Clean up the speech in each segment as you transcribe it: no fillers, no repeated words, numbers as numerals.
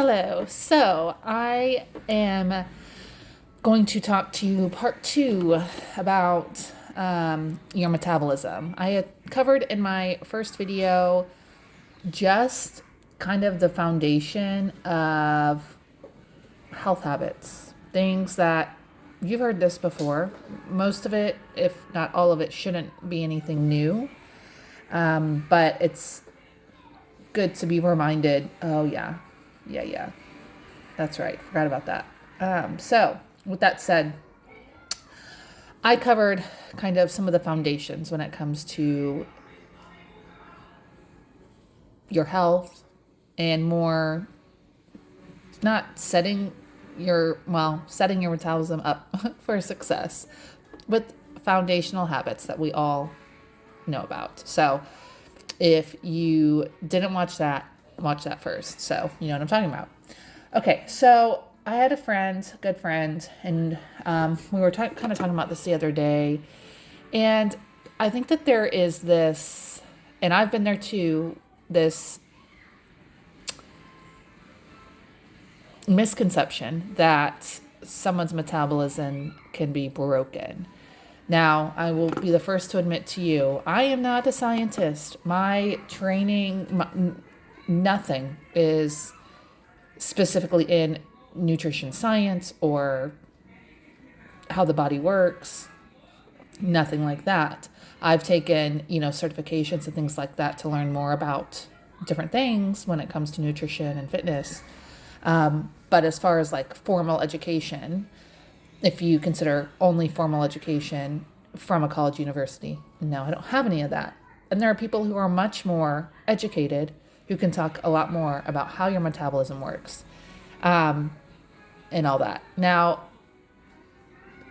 Hello. So I am going to talk to you part two about your metabolism. I had covered in my first video just kind of the foundation of health habits, things that you've heard this before. Most of it, if not all of it, shouldn't be anything new. But it's good to be reminded. Oh, yeah. That's right. Forgot about that. So, with that said, I covered kind of some of the foundations when it comes to your health and more not setting your metabolism up for success with foundational habits that we all know about. So, if you didn't watch that first. So, you know what I'm talking about. Okay, so I had a good friend, and we were kind of talking about this the other day. And I think that there is this, and I've been there too, this misconception that someone's metabolism can be broken. Now, I will be the first to admit to you, I am not a scientist. My training, nothing is specifically in nutrition science or how the body works, nothing like that. I've taken, certifications and things like that to learn more about different things when it comes to nutrition and fitness. But as far as like formal education, if you consider only formal education from a college university, no, I don't have any of that. And there are people who are much more educated who can talk a lot more about how your metabolism works, and all that. Now,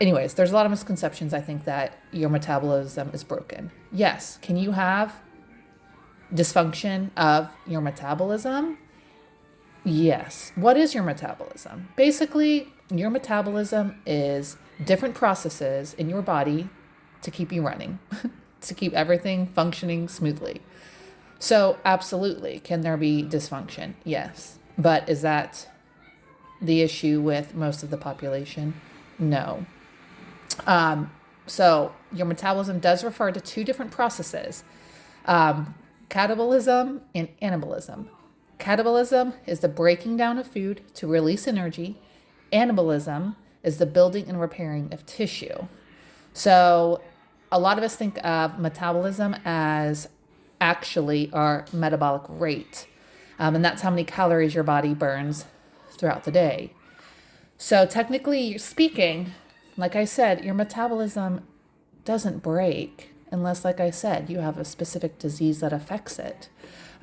anyways, there's a lot of misconceptions. I think that your metabolism is broken. Yes. Can you have dysfunction of your metabolism? Yes. What is your metabolism? Basically, your metabolism is different processes in your body to keep you running, to keep everything functioning smoothly. So absolutely, can there be dysfunction? Yes. But is that the issue with most of the population? No. So your metabolism does refer to two different processes, catabolism and anabolism. Catabolism is the breaking down of food to release energy. Anabolism is the building and repairing of tissue. So a lot of us think of metabolism as actually our metabolic rate. And that's how many calories your body burns throughout the day. So technically speaking, like I said, your metabolism doesn't break unless, like I said, you have a specific disease that affects it.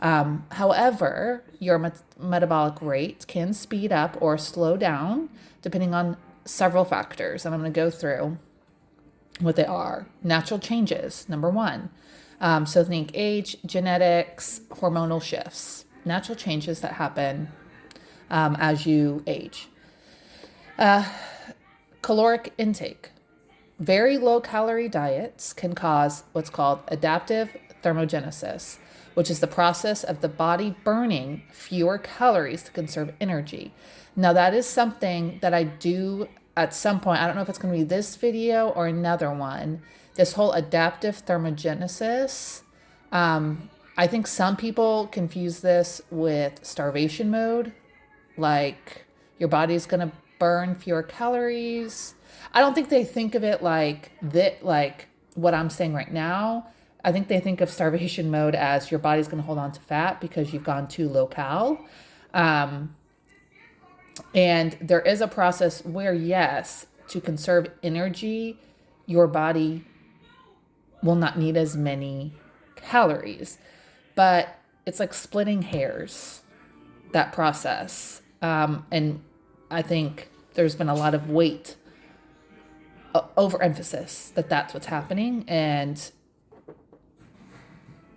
However, your metabolic rate can speed up or slow down depending on several factors. And I'm going to go through what they are. Natural changes, number one. So think age, genetics, hormonal shifts, natural changes that happen as you age. Caloric intake. Very low calorie diets can cause what's called adaptive thermogenesis, which is the process of the body burning fewer calories to conserve energy. Now, that is something that I do at some point. I don't know if it's going to be this video or another one. This whole adaptive thermogenesis. I think some people confuse this with starvation mode, like your body's going to burn fewer calories. I don't think they think of it like that, like what I'm saying right now. I think they think of starvation mode as your body's going to hold on to fat because you've gone too low cal. And there is a process where, yes, to conserve energy, your body will not need as many calories. But it's like splitting hairs, that process. And I think there's been a lot of overemphasis that that's what's happening. And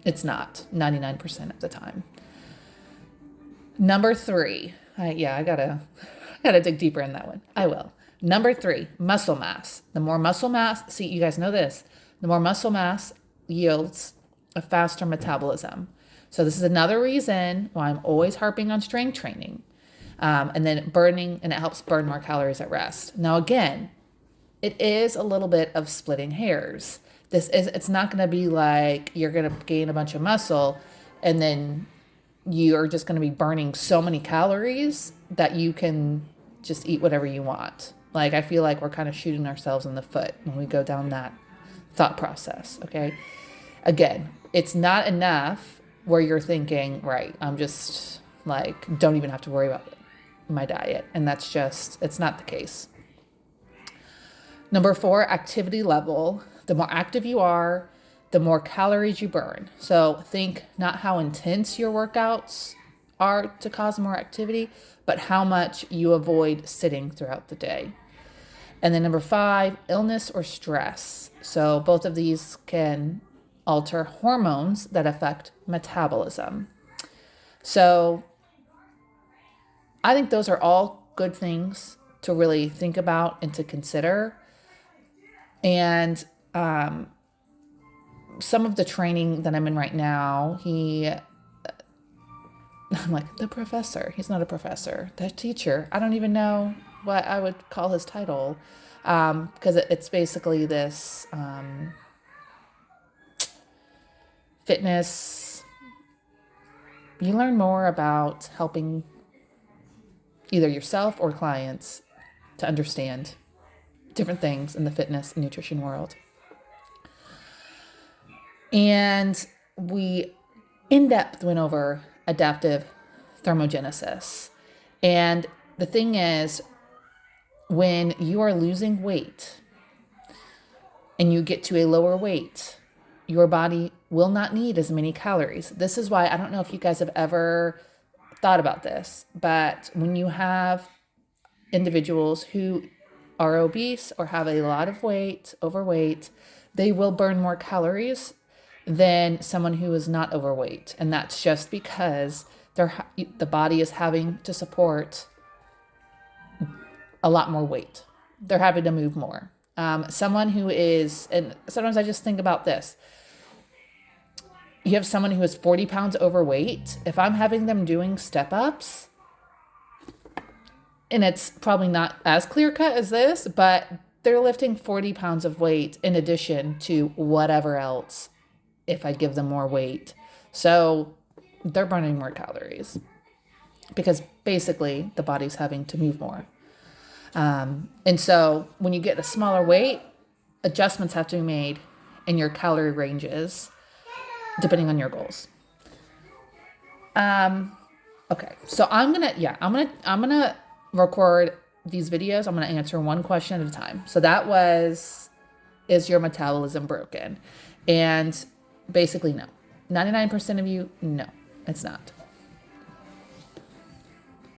it's not 99% of the time. Number three. I gotta dig deeper in that one. I will. Number three, muscle mass. The more muscle mass, see, you guys know this. The more muscle mass yields a faster metabolism. So this is another reason why I'm always harping on strength training. And then burning, and it helps burn more calories at rest. Now, again, it is a little bit of splitting hairs. It's not going to be like you're going to gain a bunch of muscle and then you're just going to be burning so many calories that you can just eat whatever you want. Like, I feel like we're kind of shooting ourselves in the foot when we go down that thought process. Okay. Again, it's not enough where you're thinking, right, I'm just like, don't even have to worry about my diet. And that's just, it's not the case. Number 4, activity level. The more active you are, the more calories you burn. So think not how intense your workouts are to cause more activity, but how much you avoid sitting throughout the day. And then number 5, illness or stress. So both of these can alter hormones that affect metabolism. So I think those are all good things to really think about and to consider. And some of the training that I'm in right now, I'm like, the professor. He's not a professor. The teacher. I don't even know what I would call his title, because it's basically this fitness. You learn more about helping either yourself or clients to understand different things in the fitness and nutrition world. And we in depth went over adaptive thermogenesis. And the thing is, when you are losing weight and you get to a lower weight, your body will not need as many calories. This is why, I don't know if you guys have ever thought about this, but when you have individuals who are obese or have a lot of weight, overweight, they will burn more calories than someone who is not overweight. And that's just because the body is having to support a lot more weight. They're having to move more. Someone who is, and sometimes I just think about this. You have someone who is 40 pounds overweight. If I'm having them doing step-ups, and it's probably not as clear-cut as this, but they're lifting 40 pounds of weight in addition to whatever else if I give them more weight. So they're burning more calories because basically the body's having to move more. And so when you get a smaller weight, adjustments have to be made in your calorie ranges depending on your goals. Okay. So I'm going to record these videos. I'm going to answer one question at a time. So that was, is your metabolism broken? And basically, no. 99% of you, no, it's not.